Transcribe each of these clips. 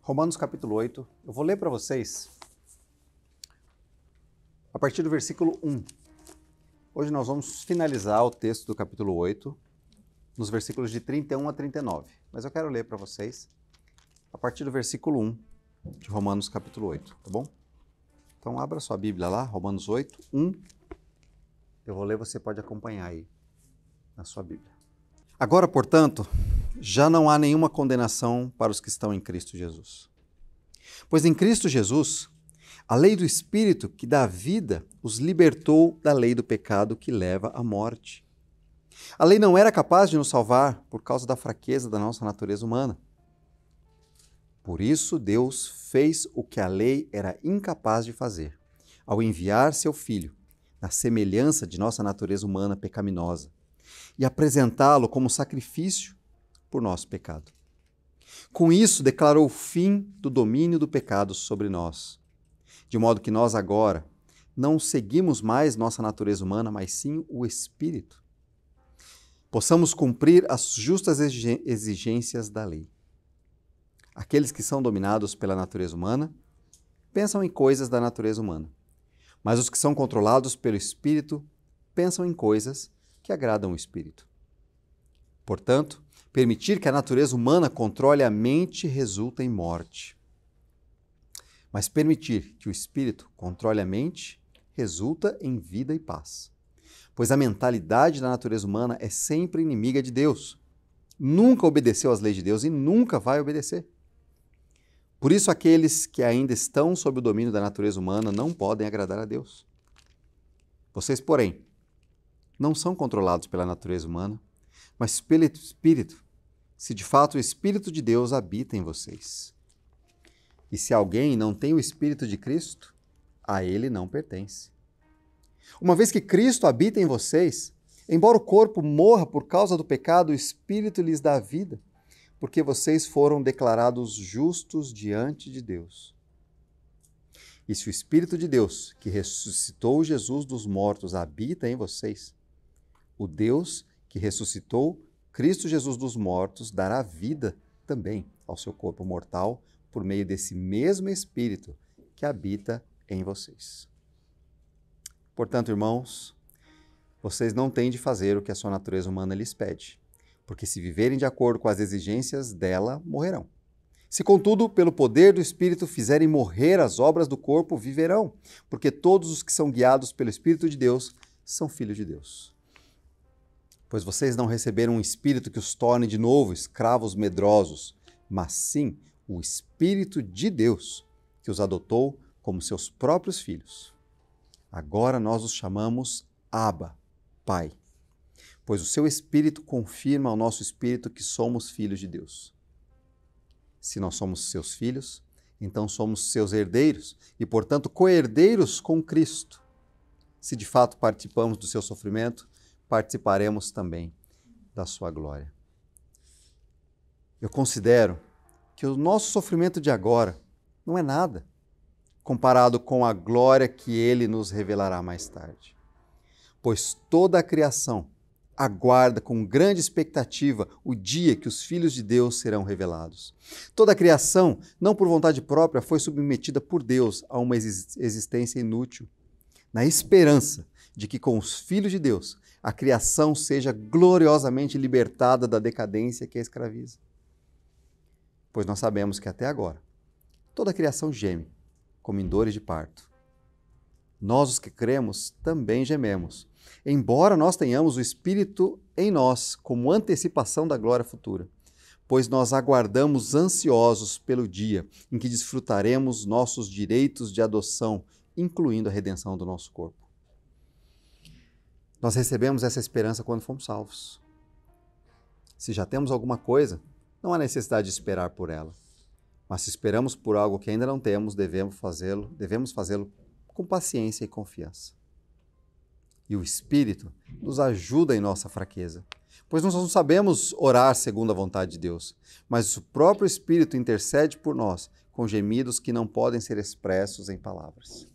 Romanos capítulo 8, eu vou ler para vocês a partir do versículo 1. Hoje nós vamos finalizar o texto do capítulo 8, nos versículos de 31 a 39. Mas eu quero ler para vocês a partir do versículo 1 de Romanos capítulo 8, tá bom? Então abra sua Bíblia lá, Romanos 8, 1. Eu vou ler, você pode acompanhar aí na sua Bíblia. Agora, portanto, já não há nenhuma condenação para os que estão em Cristo Jesus. Pois em Cristo Jesus, a lei do Espírito que dá vida os libertou da lei do pecado que leva à morte. A lei não era capaz de nos salvar por causa da fraqueza da nossa natureza humana. Por isso, Deus fez o que a lei era incapaz de fazer, ao enviar seu Filho, na semelhança de nossa natureza humana pecaminosa, e apresentá-lo como sacrifício por nosso pecado. Com isso, declarou o fim do domínio do pecado sobre nós, de modo que nós agora não seguimos mais nossa natureza humana, mas sim o Espírito. Possamos cumprir as justas exigências da lei. Aqueles que são dominados pela natureza humana pensam em coisas da natureza humana, mas os que são controlados pelo Espírito pensam em coisas que agradam o Espírito. Portanto, permitir que a natureza humana controle a mente resulta em morte. Mas permitir que o Espírito controle a mente resulta em vida e paz. Pois a mentalidade da natureza humana é sempre inimiga de Deus. Nunca obedeceu às leis de Deus e nunca vai obedecer. Por isso, aqueles que ainda estão sob o domínio da natureza humana não podem agradar a Deus. Vocês, porém, não são controlados pela natureza humana, mas pelo Espírito, se de fato o Espírito de Deus habita em vocês. E se alguém não tem o Espírito de Cristo, a ele não pertence. Uma vez que Cristo habita em vocês, embora o corpo morra por causa do pecado, o Espírito lhes dá vida, porque vocês foram declarados justos diante de Deus. E se o Espírito de Deus, que ressuscitou Jesus dos mortos, habita em vocês, o Deus que ressuscitou Cristo Jesus dos mortos dará vida também ao seu corpo mortal por meio desse mesmo Espírito que habita em vocês. Portanto, irmãos, vocês não têm de fazer o que a sua natureza humana lhes pede, porque se viverem de acordo com as exigências dela, morrerão. Se, contudo, pelo poder do Espírito fizerem morrer as obras do corpo, viverão, porque todos os que são guiados pelo Espírito de Deus são filhos de Deus. Pois vocês não receberam um espírito que os torne de novo escravos medrosos, mas sim o Espírito de Deus, que os adotou como seus próprios filhos. Agora nós os chamamos Abba, Pai, pois o seu Espírito confirma ao nosso espírito que somos filhos de Deus. Se nós somos seus filhos, então somos seus herdeiros e, portanto, co-herdeiros com Cristo. Se de fato participamos do seu sofrimento, participaremos também da sua glória. Eu considero que o nosso sofrimento de agora não é nada comparado com a glória que ele nos revelará mais tarde. Pois toda a criação aguarda com grande expectativa o dia que os filhos de Deus serão revelados. Toda a criação, não por vontade própria, foi submetida por Deus a uma existência inútil, na esperança de que com os filhos de Deus a criação seja gloriosamente libertada da decadência que a escraviza. Pois nós sabemos que até agora toda a criação geme, como em dores de parto. Nós, os que cremos, também gememos, embora nós tenhamos o Espírito em nós como antecipação da glória futura, pois nós aguardamos ansiosos pelo dia em que desfrutaremos nossos direitos de adoção, incluindo a redenção do nosso corpo. Nós recebemos essa esperança quando fomos salvos. Se já temos alguma coisa, não há necessidade de esperar por ela. Mas se esperamos por algo que ainda não temos, devemos fazê-lo com paciência e confiança. E o Espírito nos ajuda em nossa fraqueza, pois nós não sabemos orar segundo a vontade de Deus, mas o próprio Espírito intercede por nós com gemidos que não podem ser expressos em palavras.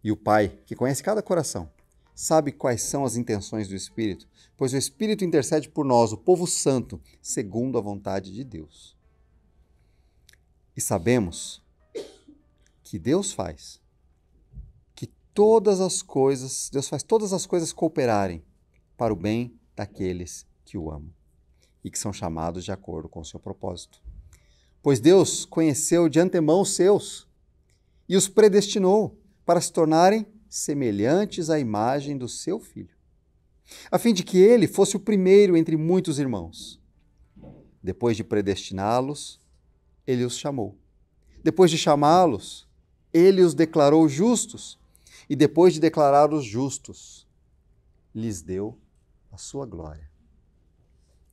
E o Pai, que conhece cada coração, sabe quais são as intenções do Espírito, pois o Espírito intercede por nós, o povo santo, segundo a vontade de Deus. E sabemos que Deus faz todas as coisas cooperarem para o bem daqueles que o amam e que são chamados de acordo com o seu propósito. Pois Deus conheceu de antemão os seus e os predestinou para se tornarem semelhantes à imagem do seu Filho, a fim de que ele fosse o primeiro entre muitos irmãos. Depois de predestiná-los, ele os chamou. Depois de chamá-los, ele os declarou justos. E depois de declarar os justos, lhes deu a sua glória.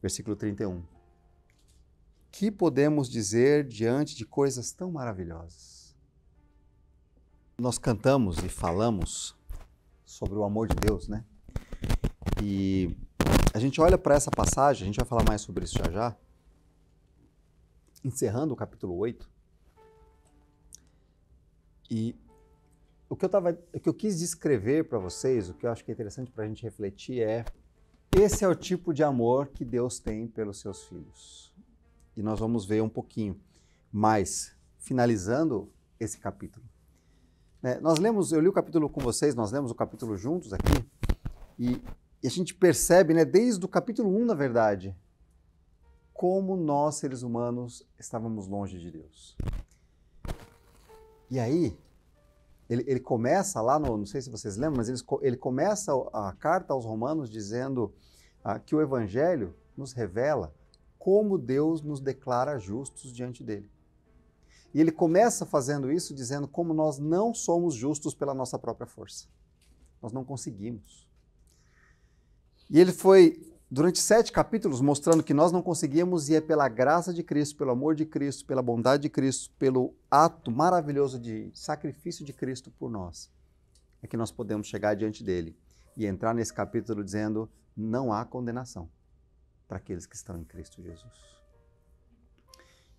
Versículo 31. Que podemos dizer diante de coisas tão maravilhosas? Nós cantamos e falamos sobre o amor de Deus, né? E a gente olha para essa passagem, a gente vai falar mais sobre isso já já, encerrando o capítulo 8. E o que eu quis descrever para vocês, o que eu acho que é interessante para a gente refletir esse é o tipo de amor que Deus tem pelos seus filhos. E nós vamos ver um pouquinho mais, finalizando esse capítulo. Eu li o capítulo com vocês, nós lemos o capítulo juntos aqui, e a gente percebe, desde o capítulo 1, na verdade, como nós, seres humanos, estávamos longe de Deus. E aí, ele começa lá, não sei se vocês lembram, mas ele começa a carta aos Romanos dizendo que o Evangelho nos revela como Deus nos declara justos diante dele. E ele começa fazendo isso dizendo como nós não somos justos pela nossa própria força. Nós não conseguimos. E ele foi, durante 7 capítulos, mostrando que nós não conseguíamos e é pela graça de Cristo, pelo amor de Cristo, pela bondade de Cristo, pelo ato maravilhoso de sacrifício de Cristo por nós, é que nós podemos chegar diante dele e entrar nesse capítulo dizendo: não há condenação para aqueles que estão em Cristo Jesus.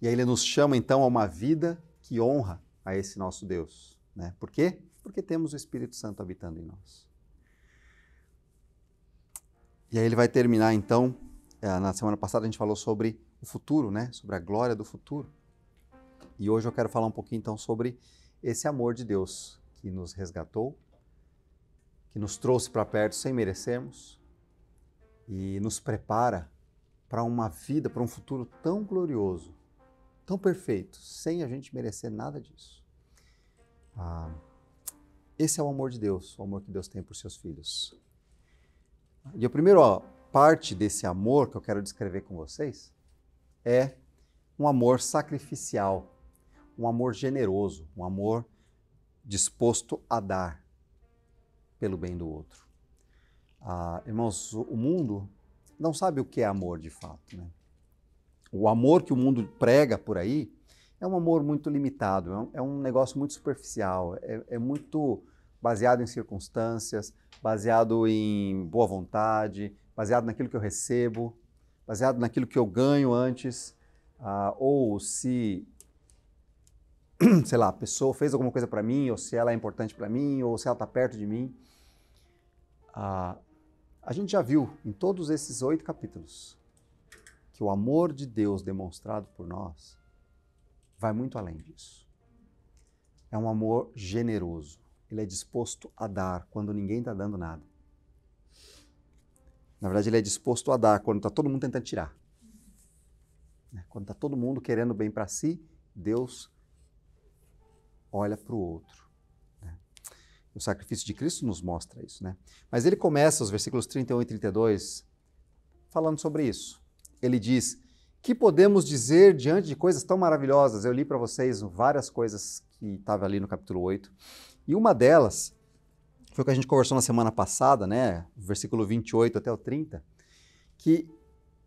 E aí ele nos chama então a uma vida que honra a esse nosso Deus. Por quê? Porque temos o Espírito Santo habitando em nós. E aí ele vai terminar então, na semana passada a gente falou sobre o futuro, sobre a glória do futuro. E hoje eu quero falar um pouquinho então sobre esse amor de Deus que nos resgatou, que nos trouxe para perto sem merecermos e nos prepara para uma vida, para um futuro tão glorioso, tão perfeito, sem a gente merecer nada disso. Esse é o amor de Deus, o amor que Deus tem por seus filhos. E a primeira parte desse amor que eu quero descrever com vocês é um amor sacrificial, um amor generoso, um amor disposto a dar pelo bem do outro. Irmãos, o mundo não sabe o que é amor de fato. O amor que o mundo prega por aí é um amor muito limitado, é um negócio muito superficial, é muito baseado em circunstâncias, baseado em boa vontade, baseado naquilo que eu recebo, baseado naquilo que eu ganho antes, ou se, sei lá, a pessoa fez alguma coisa para mim, ou se ela é importante para mim, ou se ela está perto de mim. A gente já viu em todos esses 8 capítulos que o amor de Deus demonstrado por nós vai muito além disso. É um amor generoso. Ele é disposto a dar quando ninguém está dando nada. Na verdade, ele é disposto a dar quando está todo mundo tentando tirar. Quando está todo mundo querendo bem para si, Deus olha para o outro. O sacrifício de Cristo nos mostra isso. Mas ele começa os versículos 31 e 32 falando sobre isso. Ele diz: que podemos dizer diante de coisas tão maravilhosas? Eu li para vocês várias coisas que estavam ali no capítulo 8. E uma delas foi o que a gente conversou na semana passada, versículo 28 até o 30, que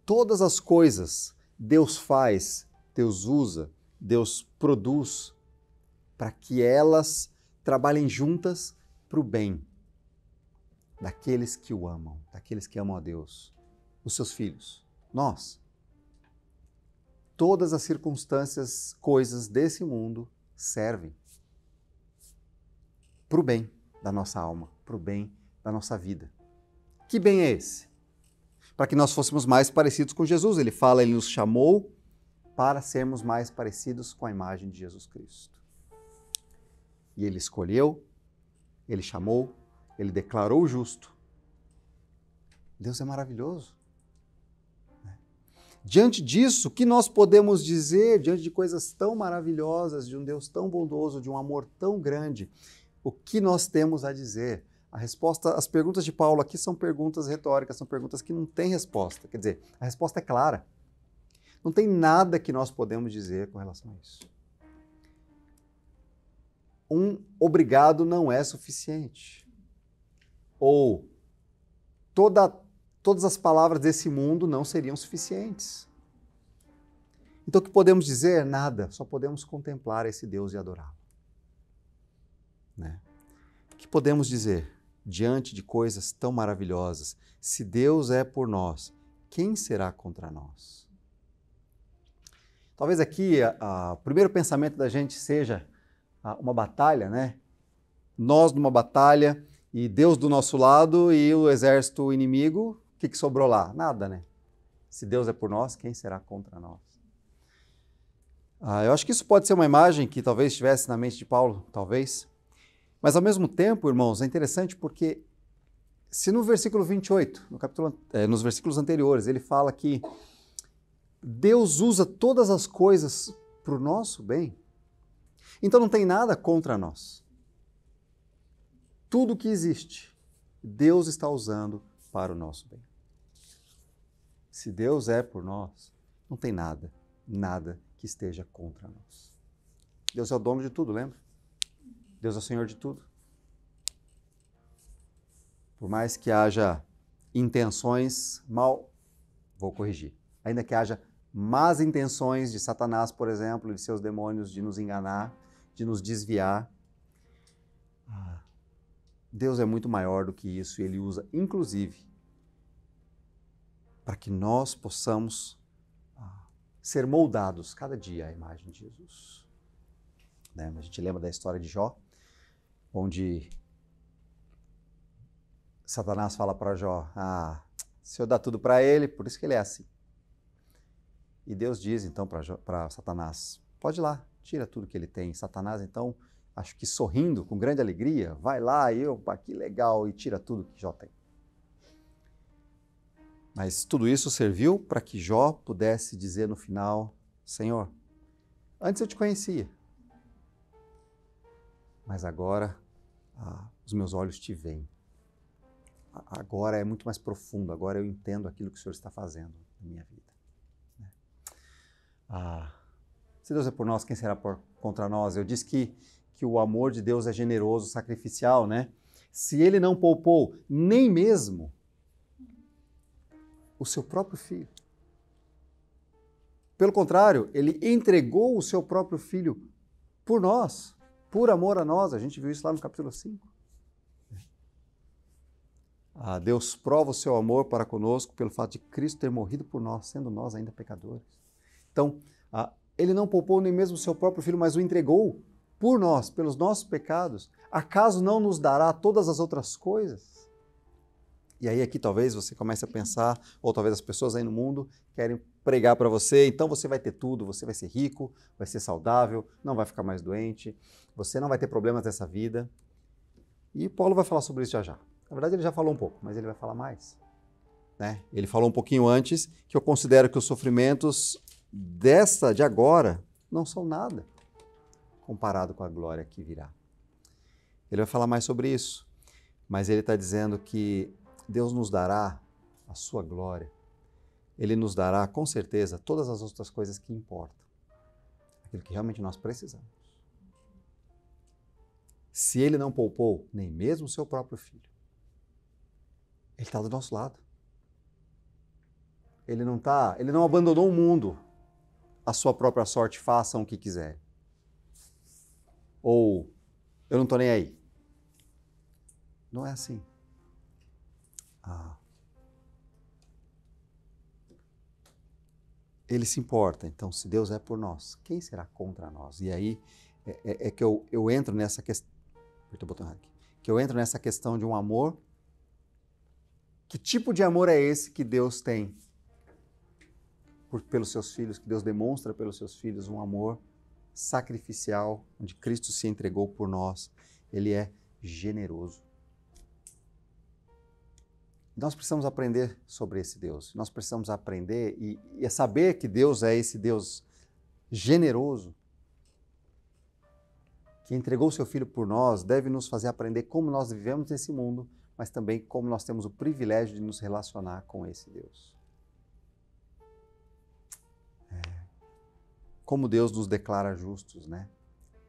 todas as coisas Deus faz, Deus usa, Deus produz para que elas trabalhem juntas para o bem daqueles que o amam, daqueles que amam a Deus, os seus filhos, nós. Todas as circunstâncias, coisas desse mundo servem para o bem da nossa alma, para o bem da nossa vida. Que bem é esse? Para que nós fôssemos mais parecidos com Jesus. Ele fala, ele nos chamou para sermos mais parecidos com a imagem de Jesus Cristo. E ele escolheu, ele chamou, ele declarou o justo. Deus é maravilhoso. Diante disso, o que nós podemos dizer, diante de coisas tão maravilhosas, de um Deus tão bondoso, de um amor tão grande, o que nós temos a dizer? A resposta, as perguntas de Paulo aqui são perguntas retóricas, são perguntas que não têm resposta. Quer dizer, a resposta é clara. Não tem nada que nós podemos dizer com relação a isso. Um obrigado não é suficiente. Ou todas as palavras desse mundo não seriam suficientes. Então o que podemos dizer? Nada. Só podemos contemplar esse Deus e adorá-lo. Né? O que podemos dizer diante de coisas tão maravilhosas? Se Deus é por nós, quem será contra nós? Talvez aqui o primeiro pensamento da gente seja uma batalha, né? Nós numa batalha e Deus do nosso lado e o exército inimigo, o que sobrou lá? Nada, né? Se Deus é por nós, quem será contra nós? Eu acho que isso pode ser uma imagem que talvez estivesse na mente de Paulo, talvez. Mas ao mesmo tempo, irmãos, é interessante porque se no versículo 28, nos versículos anteriores, ele fala que Deus usa todas as coisas para o nosso bem, então não tem nada contra nós. Tudo que existe, Deus está usando para o nosso bem. Se Deus é por nós, não tem nada que esteja contra nós. Deus é o dono de tudo, lembra? Deus é o Senhor de tudo. Por mais que haja intenções vou corrigir, ainda que haja más intenções de Satanás, por exemplo, de seus demônios, de nos enganar, de nos desviar, Deus é muito maior do que isso e Ele usa, inclusive, para que nós possamos ser moldados cada dia à imagem de Jesus. Né? A gente lembra da história de Jó, onde Satanás fala para Jó, o Senhor dá tudo para ele, por isso que ele é assim. E Deus diz então para Satanás, pode ir lá, tira tudo que ele tem. Satanás então, acho que sorrindo, com grande alegria, vai lá, que legal, e tira tudo que Jó tem. Mas tudo isso serviu para que Jó pudesse dizer no final, Senhor, antes eu te conhecia, mas agora os meus olhos te veem. Agora é muito mais profundo, agora eu entendo aquilo que o Senhor está fazendo na minha vida. Se Deus é por nós, quem será contra nós? Eu disse que o amor de Deus é generoso, sacrificial, né? Se Ele não poupou nem mesmo o seu próprio filho. Pelo contrário, Ele entregou o seu próprio filho por nós, por amor a nós. A gente viu isso lá no capítulo 5. Deus prova o seu amor para conosco pelo fato de Cristo ter morrido por nós, sendo nós ainda pecadores. Então, Ele não poupou nem mesmo o seu próprio filho, mas o entregou por nós, pelos nossos pecados. Acaso não nos dará todas as outras coisas? E aí aqui talvez você comece a pensar, ou talvez as pessoas aí no mundo querem pregar para você, então você vai ter tudo, você vai ser rico, vai ser saudável, não vai ficar mais doente, você não vai ter problemas dessa vida. E Paulo vai falar sobre isso já já. Na verdade ele já falou um pouco, mas ele vai falar mais. Né? Ele falou um pouquinho antes que eu considero que os sofrimentos de agora não são nada comparado com a glória que virá. Ele vai falar mais sobre isso, mas ele está dizendo que Deus nos dará a sua glória. Ele nos dará, com certeza, todas as outras coisas que importam. Aquilo que realmente nós precisamos. Se Ele não poupou nem mesmo o seu próprio filho, Ele está do nosso lado. Ele não abandonou o mundo à sua própria sorte, façam o que quiserem. Ou, eu não estou nem aí. Não é assim. Ele se importa. Então, se Deus é por nós, quem será contra nós? E aí é que eu entro nessa questão. Que eu entro nessa questão de um amor Que tipo de amor é esse que Deus tem pelos seus filhos, que Deus demonstra pelos seus filhos? Um amor sacrificial, onde Cristo se entregou por nós. Ele é generoso. Nós precisamos aprender sobre esse Deus. Nós precisamos aprender e saber que Deus é esse Deus generoso, que entregou o seu Filho por nós, deve nos fazer aprender como nós vivemos nesse mundo, mas também como nós temos o privilégio de nos relacionar com esse Deus. Como Deus nos declara justos, né?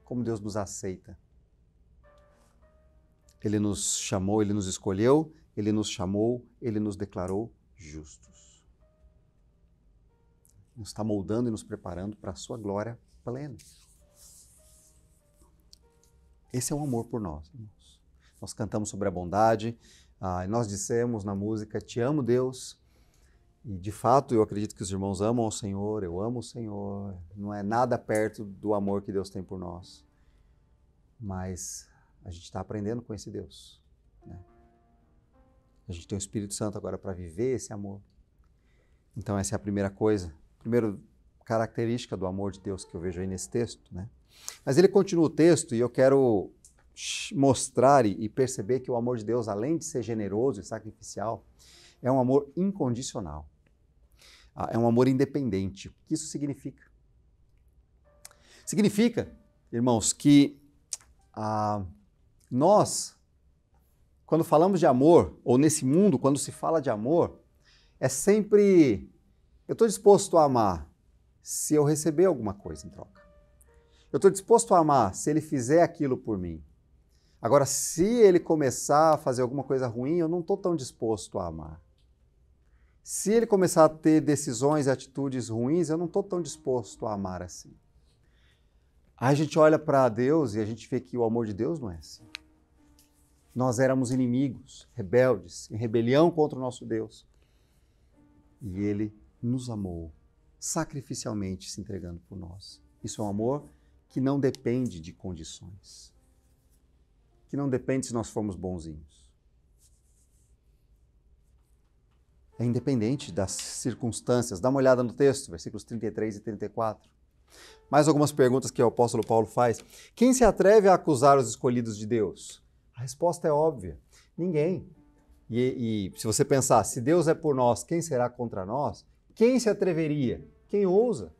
Como Deus nos aceita. Ele nos chamou, Ele nos escolheu, Ele nos chamou, Ele nos declarou justos. Nos está moldando e nos preparando para a sua glória plena. Esse é o amor por nós, irmãos. Nós cantamos sobre a bondade, nós dissemos na música, te amo, Deus. E, de fato, eu acredito que os irmãos amam o Senhor, eu amo o Senhor. Não é nada perto do amor que Deus tem por nós. Mas a gente está aprendendo com esse Deus, né? A gente tem o Espírito Santo agora para viver esse amor. Então, essa é a primeira coisa. Primeira característica do amor de Deus que eu vejo aí nesse texto, né? Mas ele continua o texto e eu quero mostrar e perceber que o amor de Deus, além de ser generoso e sacrificial, é um amor incondicional. É um amor independente. O que isso significa? Significa, irmãos, que nós, quando falamos de amor, ou nesse mundo, quando se fala de amor, é sempre, eu estou disposto a amar se eu receber alguma coisa em troca. Eu estou disposto a amar se ele fizer aquilo por mim. Agora, se ele começar a fazer alguma coisa ruim, eu não estou tão disposto a amar. Se ele começar a ter decisões e atitudes ruins, eu não estou tão disposto a amar assim. Aí a gente olha para Deus e a gente vê que o amor de Deus não é assim. Nós éramos inimigos, rebeldes, em rebelião contra o nosso Deus. E Ele nos amou, sacrificialmente se entregando por nós. Isso é um amor que não depende de condições. Que não depende se nós formos bonzinhos. É independente das circunstâncias. Dá uma olhada no texto, versículos 33 e 34. Mais algumas perguntas que o apóstolo Paulo faz. Quem se atreve a acusar os escolhidos de Deus? A resposta é óbvia. Ninguém. E se você pensar, se Deus é por nós, quem será contra nós? Quem se atreveria? Quem ousa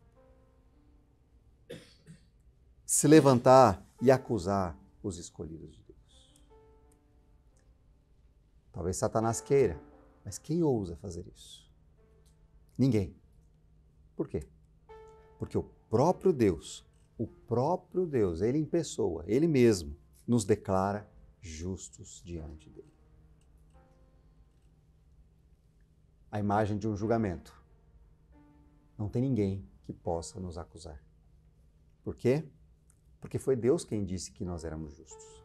se levantar e acusar os escolhidos de Deus? Talvez Satanás queira. Mas quem ousa fazer isso? Ninguém. Por quê? Porque o próprio Deus, Ele em pessoa, Ele mesmo, nos declara justos diante dele. A imagem de um julgamento. Não tem ninguém que possa nos acusar. Por quê? Porque foi Deus quem disse que nós éramos justos.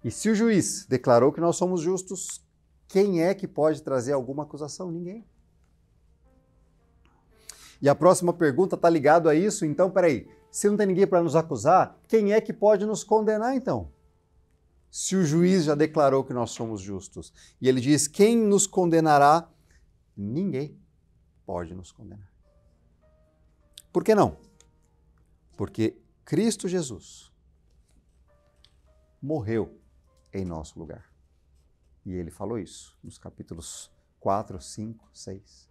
E se o juiz declarou que nós somos justos, quem é que pode trazer alguma acusação? Ninguém. E a próxima pergunta está ligada a isso. Então, peraí, se não tem ninguém para nos acusar, quem é que pode nos condenar então? Se o juiz já declarou que nós somos justos. E ele diz, quem nos condenará? Ninguém pode nos condenar. Por que não? Porque Cristo Jesus morreu em nosso lugar. E ele falou isso nos capítulos 4, 5, 6.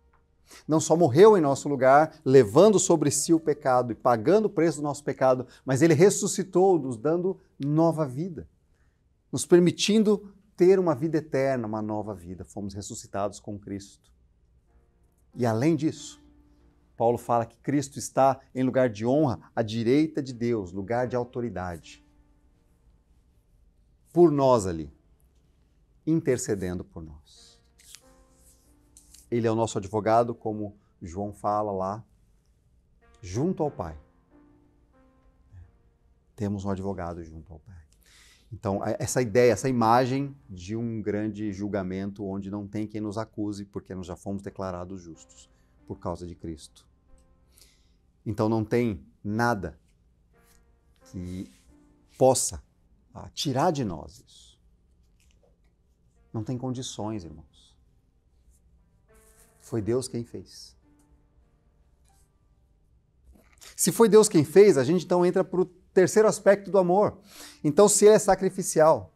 Não só morreu em nosso lugar, levando sobre si o pecado e pagando o preço do nosso pecado, mas ele ressuscitou, nos dando nova vida, nos permitindo ter uma vida eterna, uma nova vida. Fomos ressuscitados com Cristo. E além disso, Paulo fala que Cristo está em lugar de honra à direita de Deus, lugar de autoridade. Por nós ali. Intercedendo por nós. Ele é o nosso advogado, como João fala lá, junto ao Pai. Temos um advogado junto ao Pai. Então, essa ideia, essa imagem de um grande julgamento onde não tem quem nos acuse, porque nós já fomos declarados justos por causa de Cristo. Então, não tem nada que possa tirar de nós isso. Não tem condições, irmãos. Foi Deus quem fez. Se foi Deus quem fez, a gente então entra para o terceiro aspecto do amor. Então, se ele é sacrificial,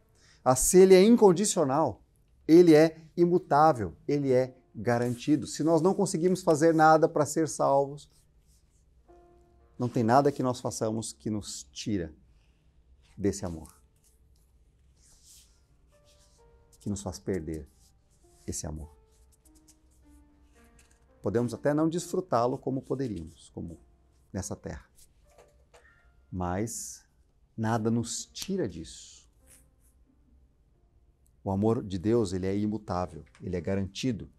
se ele é incondicional, ele é imutável, ele é garantido. Se nós não conseguimos fazer nada para ser salvos, não tem nada que nós façamos que nos tira desse amor, que nos faz perder esse amor. Podemos até não desfrutá-lo como poderíamos, como nessa terra. Mas nada nos tira disso. O amor de Deus, ele é imutável, ele é garantido.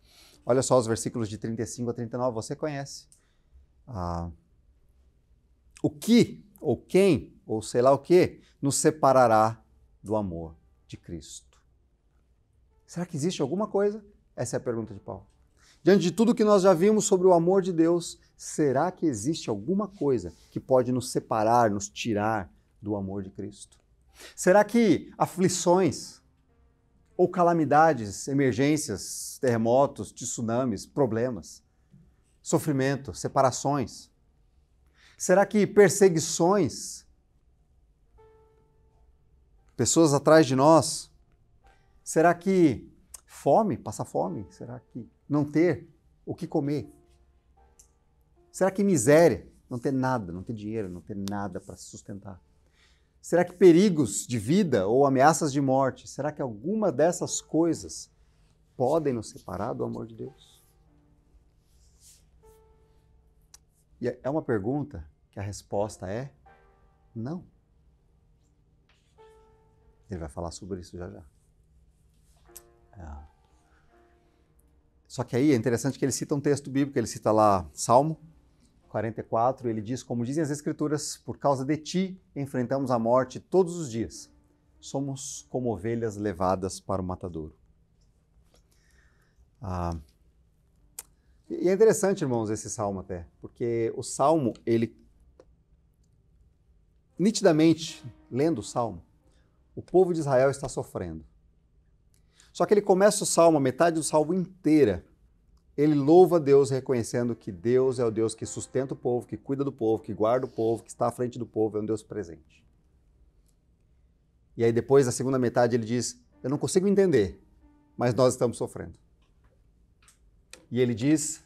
Olha só os versículos de 35 a 39, você conhece. O que, ou quem, ou sei lá o que, nos separará do amor de Cristo? Será que existe alguma coisa? Essa é a pergunta de Paulo. Diante de tudo que nós já vimos sobre o amor de Deus, será que existe alguma coisa que pode nos separar, nos tirar do amor de Cristo? Será que aflições ou calamidades, emergências, terremotos, tsunamis, problemas, sofrimento, separações, será que perseguições, pessoas atrás de nós, será que fome, passar fome, será que não ter o que comer? Será que miséria, não ter nada, não ter dinheiro, não ter nada para se sustentar? Será que perigos de vida ou ameaças de morte, será que alguma dessas coisas podem nos separar do amor de Deus? E é uma pergunta que a resposta é não. Ele vai falar sobre isso já já. Só que aí é interessante que ele cita um texto bíblico, ele cita lá Salmo 44, ele diz, como dizem as Escrituras, por causa de ti enfrentamos a morte todos os dias. Somos como ovelhas levadas para o matadouro. E é interessante, irmãos, esse salmo até, porque o salmo, ele, nitidamente, lendo o salmo, o povo de Israel está sofrendo. Só que ele começa o salmo, a metade do salmo inteira, ele louva Deus reconhecendo que Deus é o Deus que sustenta o povo, que cuida do povo, que guarda o povo, que está à frente do povo, é um Deus presente. E aí depois, na segunda metade, ele diz, eu não consigo entender, mas nós estamos sofrendo. E ele diz,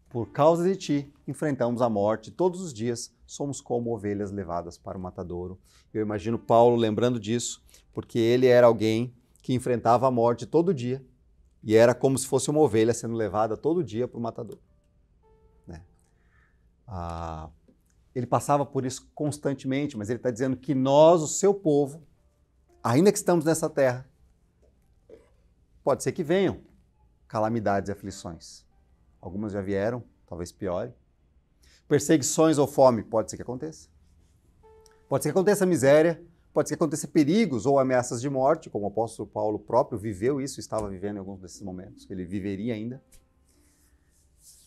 por causa de ti, enfrentamos a morte todos os dias, somos como ovelhas levadas para o matadouro. Eu imagino Paulo lembrando disso, porque ele era alguém que enfrentava a morte todo dia, e era como se fosse uma ovelha sendo levada todo dia para o matadouro. Né? Ele passava por isso constantemente, mas ele está dizendo que nós, o seu povo, ainda que estamos nessa terra, pode ser que venham calamidades e aflições. Algumas já vieram, talvez piore. Perseguições ou fome, pode ser que aconteça. Pode ser que aconteça miséria, pode ser que aconteça perigos ou ameaças de morte, como o apóstolo Paulo próprio viveu isso, estava vivendo em alguns desses momentos, ele viveria ainda.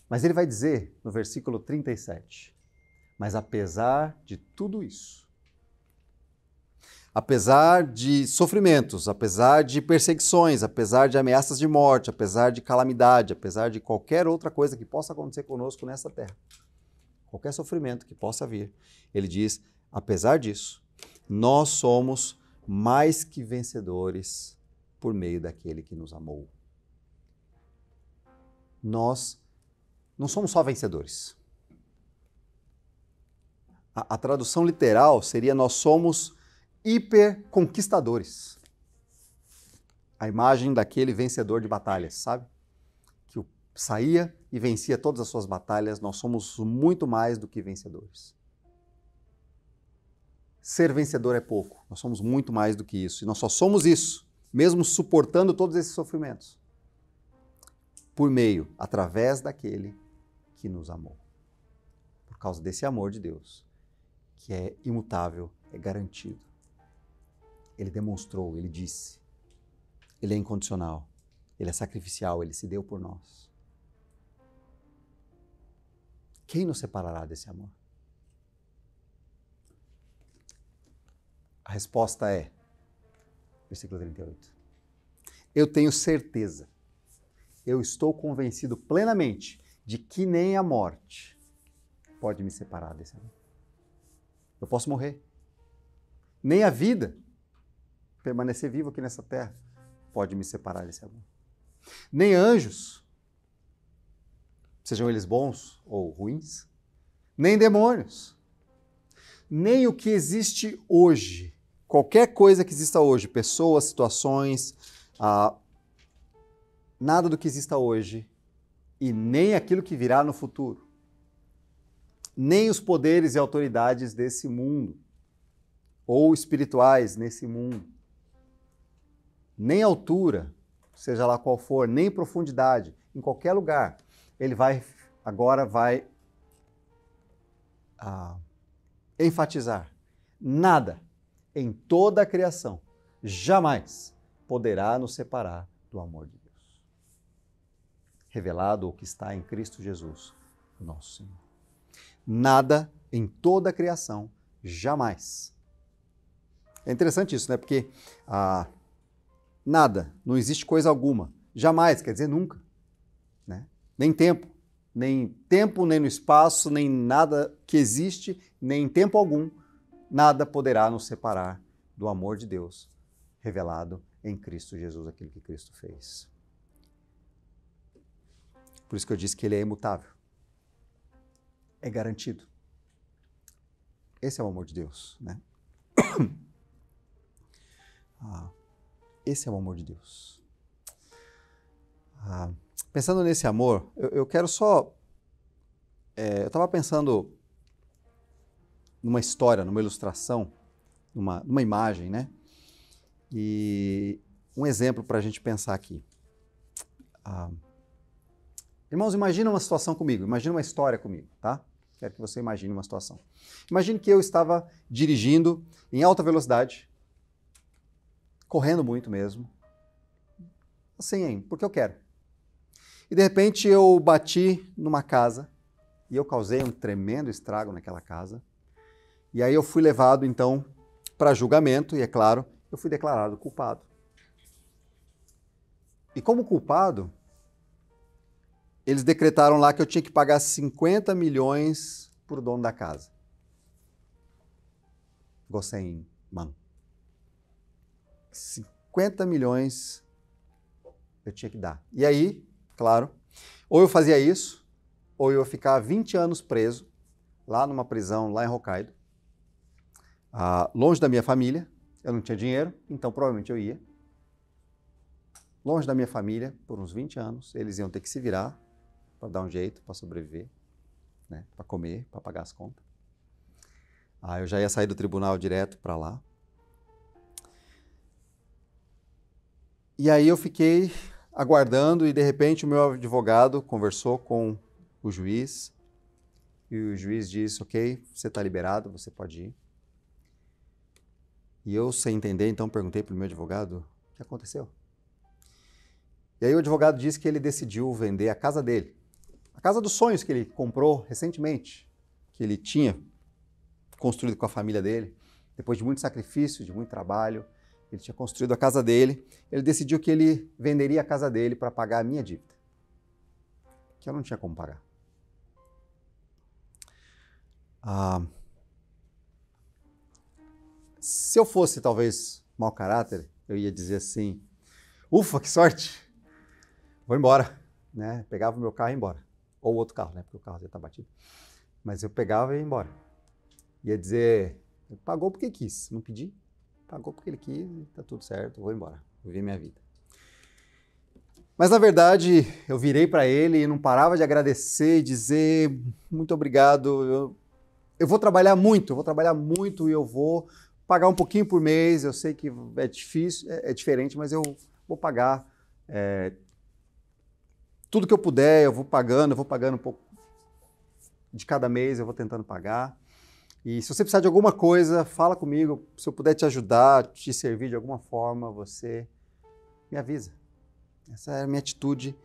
Mas ele vai dizer no versículo 37, mas apesar de tudo isso, apesar de sofrimentos, apesar de perseguições, apesar de ameaças de morte, apesar de calamidade, apesar de qualquer outra coisa que possa acontecer conosco nessa terra, qualquer sofrimento que possa vir, ele diz, apesar disso, nós somos mais que vencedores por meio daquele que nos amou. Nós não somos só vencedores. A tradução literal seria nós somos hiperconquistadores. A imagem daquele vencedor de batalhas, sabe? Que saía e vencia todas as suas batalhas, nós somos muito mais do que vencedores. Ser vencedor é pouco, nós somos muito mais do que isso. E nós só somos isso, mesmo suportando todos esses sofrimentos, por meio, através daquele que nos amou. Por causa desse amor de Deus, que é imutável, é garantido. Ele demonstrou, ele disse. Ele é incondicional, ele é sacrificial, ele se deu por nós. Quem nos separará desse amor? A resposta é, versículo 38, eu tenho certeza eu estou convencido plenamente de que nem a morte pode me separar desse amor. Eu posso morrer. Nem a vida, permanecer vivo aqui nessa terra, pode me separar desse amor. Nem anjos, sejam eles bons ou ruins, nem demônios, nem o que existe hoje, qualquer coisa que exista hoje, pessoas, situações, nada do que exista hoje e nem aquilo que virá no futuro, nem os poderes e autoridades desse mundo, ou espirituais nesse mundo, nem altura, seja lá qual for, nem profundidade, em qualquer lugar, ele agora vai enfatizar, nada em toda a criação jamais poderá nos separar do amor de Deus, revelado o que está em Cristo Jesus, nosso Senhor. Nada em toda a criação jamais. É interessante isso, né? Porque nada, não existe coisa alguma, jamais, quer dizer nunca, né? Nem tempo nem no espaço, nem nada que existe, nem em tempo algum, nada poderá nos separar do amor de Deus revelado em Cristo Jesus, aquilo que Cristo fez. Por isso que eu disse que ele é imutável. É garantido. Esse é o amor de Deus, né? Esse é o amor de Deus. Pensando nesse amor, eu quero só... eu estava pensando numa história, numa ilustração, numa imagem, né? E um exemplo para a gente pensar aqui. Irmãos, imagina uma situação comigo, imagina uma história comigo, tá? Quero que você imagine uma situação. Imagine que eu estava dirigindo em alta velocidade, correndo muito mesmo, assim, porque eu quero. E de repente eu bati numa casa e eu causei um tremendo estrago naquela casa. E aí eu fui levado então para julgamento e, é claro, eu fui declarado culpado. E como culpado, eles decretaram lá que eu tinha que pagar 50 milhões por dono da casa. Ficou sem mão. 50 milhões eu tinha que dar. E aí, claro, ou eu fazia isso, ou eu ia ficar 20 anos preso, lá numa prisão, lá em Hokkaido, longe da minha família. Eu não tinha dinheiro, então provavelmente eu ia. Longe da minha família, por uns 20 anos, eles iam ter que se virar para dar um jeito, para sobreviver, né? Para comer, para pagar as contas. Eu já ia sair do tribunal direto para lá. E aí eu fiquei aguardando e, de repente, o meu advogado conversou com o juiz e o juiz disse, ok, você está liberado, você pode ir. E eu, sem entender, então perguntei para o meu advogado, o que aconteceu? E aí o advogado disse que ele decidiu vender a casa dele. A casa dos sonhos que ele comprou recentemente, que ele tinha construído com a família dele, depois de muito sacrifício, de muito trabalho, ele tinha construído a casa dele, ele decidiu que ele venderia a casa dele para pagar a minha dívida, que eu não tinha como pagar. Se eu fosse, talvez, mau caráter, eu ia dizer assim, ufa, que sorte, vou embora, né? Pegava o meu carro e ia embora. Ou outro carro, né? Porque o carro já está batido. Mas eu pegava e ia embora. Ia dizer, pagou porque quis, não pedi, pagou porque ele quis, tá tudo certo, vou embora, vou viver minha vida. Mas na verdade, eu virei para ele e não parava de agradecer e dizer, muito obrigado, eu vou trabalhar muito e eu vou pagar um pouquinho por mês, eu sei que é difícil, é diferente, mas eu vou pagar tudo que eu puder, eu vou pagando um pouco de cada mês, eu vou tentando pagar. E se você precisar de alguma coisa, fala comigo, se eu puder te ajudar, te servir de alguma forma, você me avisa. Essa é a minha atitude.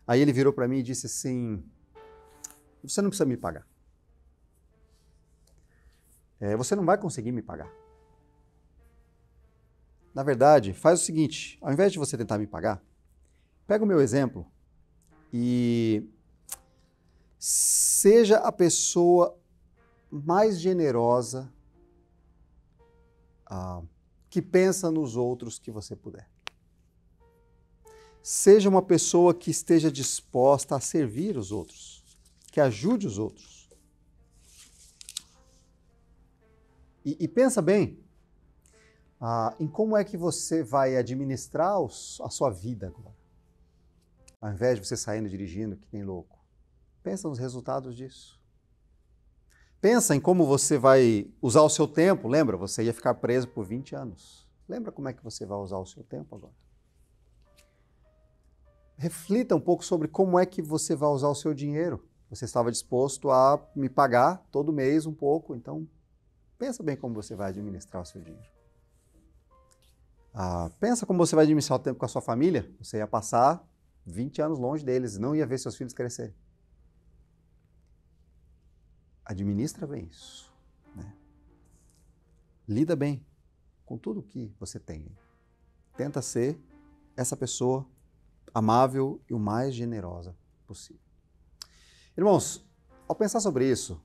Aí ele virou para mim e disse assim, você não precisa me pagar. Você não vai conseguir me pagar. Na verdade, faz o seguinte, ao invés de você tentar me pagar, pega o meu exemplo E seja a pessoa mais generosa que pensa nos outros que você puder. Seja uma pessoa que esteja disposta a servir os outros, que ajude os outros. E pensa bem em como é que você vai administrar a sua vida agora. Ao invés de você saindo dirigindo que nem louco. Pensa nos resultados disso. Pensa em como você vai usar o seu tempo. Lembra, você ia ficar preso por 20 anos. Lembra como é que você vai usar o seu tempo agora? Reflita um pouco sobre como é que você vai usar o seu dinheiro. Você estava disposto a me pagar todo mês um pouco, então pensa bem como você vai administrar o seu dinheiro. Pensa como você vai administrar o tempo com a sua família. Você ia passar 20 anos longe deles, não ia ver seus filhos crescerem. Administra bem isso. Né? Lida bem com tudo que você tem. Tenta ser essa pessoa amável e o mais generosa possível. Irmãos, ao pensar sobre isso,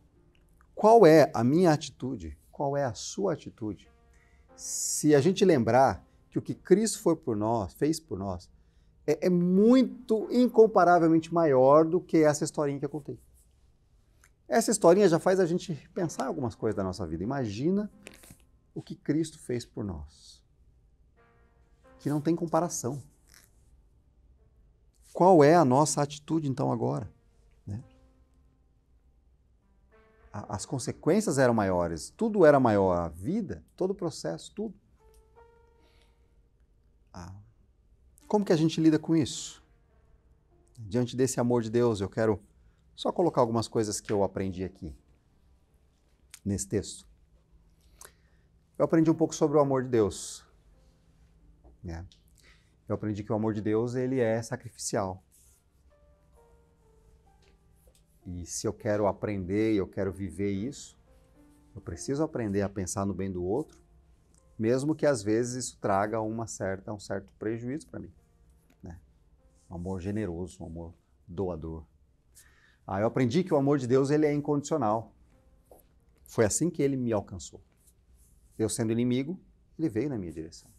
qual é a minha atitude? Qual é a sua atitude? Se a gente lembrar que o que Cristo fez por nós, é muito, incomparavelmente maior do que essa historinha que eu contei. Essa historinha já faz a gente pensar em algumas coisas da nossa vida. Imagina o que Cristo fez por nós, que não tem comparação. Qual é a nossa atitude, então, agora? Né? As consequências eram maiores, tudo era maior, a vida, todo o processo, tudo. Como que a gente lida com isso? Diante desse amor de Deus, eu quero só colocar algumas coisas que eu aprendi aqui, nesse texto. Eu aprendi um pouco sobre o amor de Deus. Né? Eu aprendi que o amor de Deus, ele é sacrificial. E se eu quero aprender e eu quero viver isso, eu preciso aprender a pensar no bem do outro, mesmo que às vezes isso traga um certo prejuízo para mim. Né? Um amor generoso, um amor doador. Eu aprendi que o amor de Deus, ele é incondicional. Foi assim que ele me alcançou. Eu sendo inimigo, ele veio na minha direção.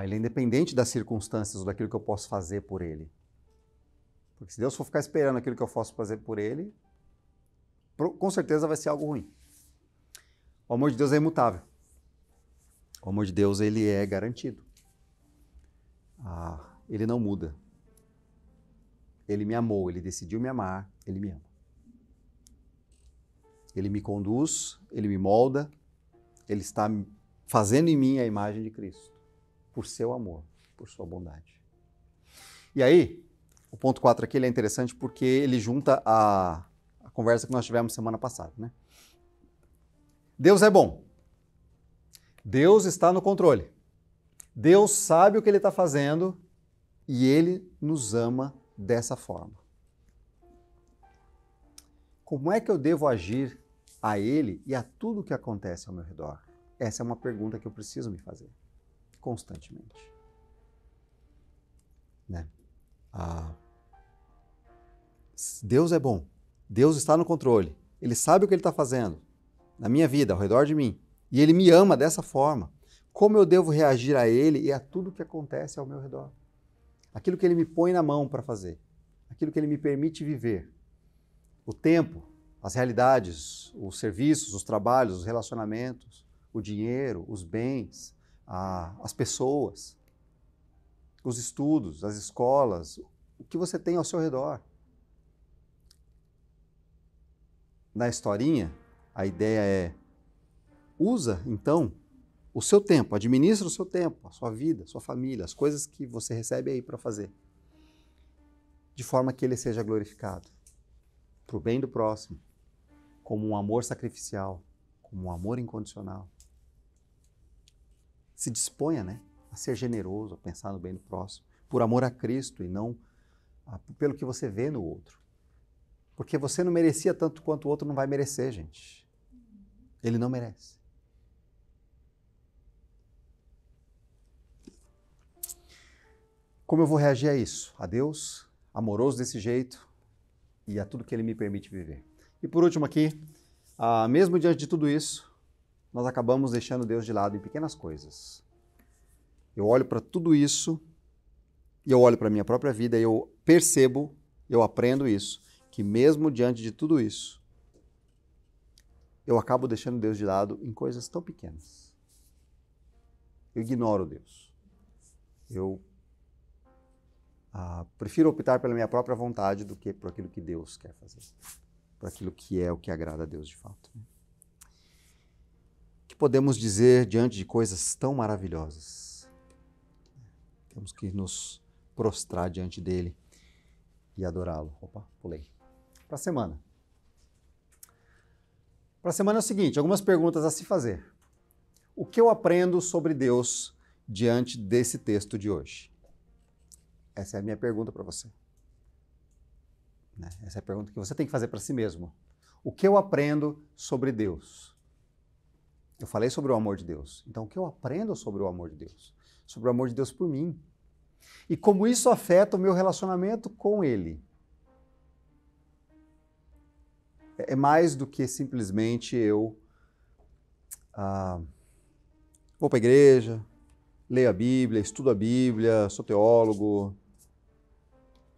Ele é independente das circunstâncias ou daquilo que eu posso fazer por ele. Porque se Deus for ficar esperando aquilo que eu posso fazer por ele, com certeza vai ser algo ruim. O amor de Deus é imutável. O amor de Deus, ele é garantido. Ele não muda. Ele me amou, ele decidiu me amar, ele me ama. Ele me conduz, ele me molda, ele está fazendo em mim a imagem de Cristo, por seu amor, por sua bondade. E aí, o ponto 4 aqui ele é interessante porque ele junta a conversa que nós tivemos semana passada. Né? Deus é bom. Deus está no controle. Deus sabe o que ele está fazendo e ele nos ama dessa forma. Como é que eu devo agir a ele e a tudo que acontece ao meu redor? Essa é uma pergunta que eu preciso me fazer constantemente. Né? Deus é bom. Deus está no controle. Ele sabe o que ele está fazendo na minha vida, ao redor de mim. E ele me ama dessa forma. Como eu devo reagir a ele e a tudo que acontece ao meu redor? Aquilo que ele me põe na mão para fazer. Aquilo que ele me permite viver. O tempo, as realidades, os serviços, os trabalhos, os relacionamentos, o dinheiro, os bens, as pessoas, os estudos, as escolas, o que você tem ao seu redor. Na historinha, a ideia é, usa, então, o seu tempo, administra o seu tempo, a sua vida, a sua família, as coisas que você recebe aí para fazer, de forma que ele seja glorificado, para o bem do próximo, como um amor sacrificial, como um amor incondicional. Se disponha, né, a ser generoso, a pensar no bem do próximo, por amor a Cristo e não pelo que você vê no outro. Porque você não merecia tanto quanto o outro não vai merecer, gente. Ele não merece. Como eu vou reagir a isso? A Deus, amoroso desse jeito, e a tudo que Ele me permite viver. E por último aqui, mesmo diante de tudo isso, nós acabamos deixando Deus de lado em pequenas coisas. Eu olho para tudo isso, e eu olho para a minha própria vida, e eu percebo, eu aprendo isso, que mesmo diante de tudo isso, eu acabo deixando Deus de lado em coisas tão pequenas. Eu ignoro Deus. Eu prefiro optar pela minha própria vontade do que por aquilo que Deus quer fazer. Por aquilo que é o que agrada a Deus de fato. O que podemos dizer diante de coisas tão maravilhosas? Temos que nos prostrar diante dele e adorá-lo. Opa, pulei. Para a semana. Para a semana é o seguinte, algumas perguntas a se fazer. O que eu aprendo sobre Deus diante desse texto de hoje? Essa é a minha pergunta para você. Essa é a pergunta que você tem que fazer para si mesmo. O que eu aprendo sobre Deus? Eu falei sobre o amor de Deus. Então, o que eu aprendo sobre o amor de Deus? Sobre o amor de Deus por mim. E como isso afeta o meu relacionamento com Ele. É mais do que simplesmente eu vou para a igreja, leio a Bíblia, estudo a Bíblia, sou teólogo,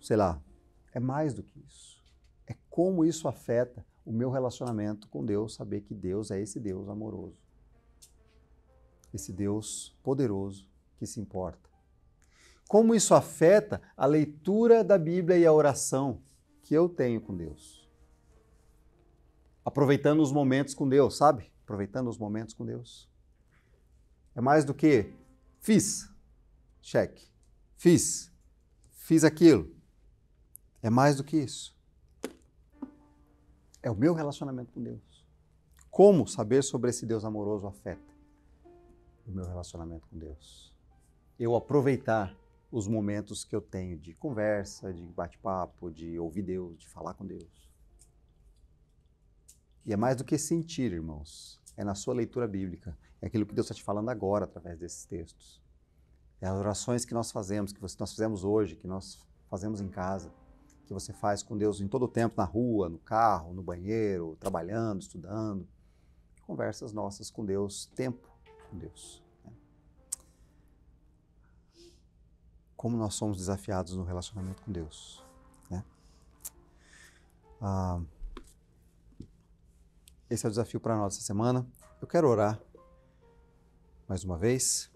sei lá. É mais do que isso. É como isso afeta o meu relacionamento com Deus, saber que Deus é esse Deus amoroso. Esse Deus poderoso que se importa. Como isso afeta a leitura da Bíblia e a oração que eu tenho com Deus. Aproveitando os momentos com Deus, sabe? Aproveitando os momentos com Deus. É mais do que fiz, cheque. Fiz aquilo. É mais do que isso. É o meu relacionamento com Deus. Como saber sobre esse Deus amoroso afeta o meu relacionamento com Deus? Eu aproveitar os momentos que eu tenho de conversa, de bate-papo, de ouvir Deus, de falar com Deus. E é mais do que sentir, irmãos. É na sua leitura bíblica. É aquilo que Deus está te falando agora através desses textos. É as orações que nós fazemos, que nós fizemos hoje, que nós fazemos em casa, que você faz com Deus em todo o tempo, na rua, no carro, no banheiro, trabalhando, estudando. Conversas nossas com Deus, tempo com Deus. Como nós somos desafiados no relacionamento com Deus. Esse é o desafio para nós essa semana. Eu quero orar mais uma vez.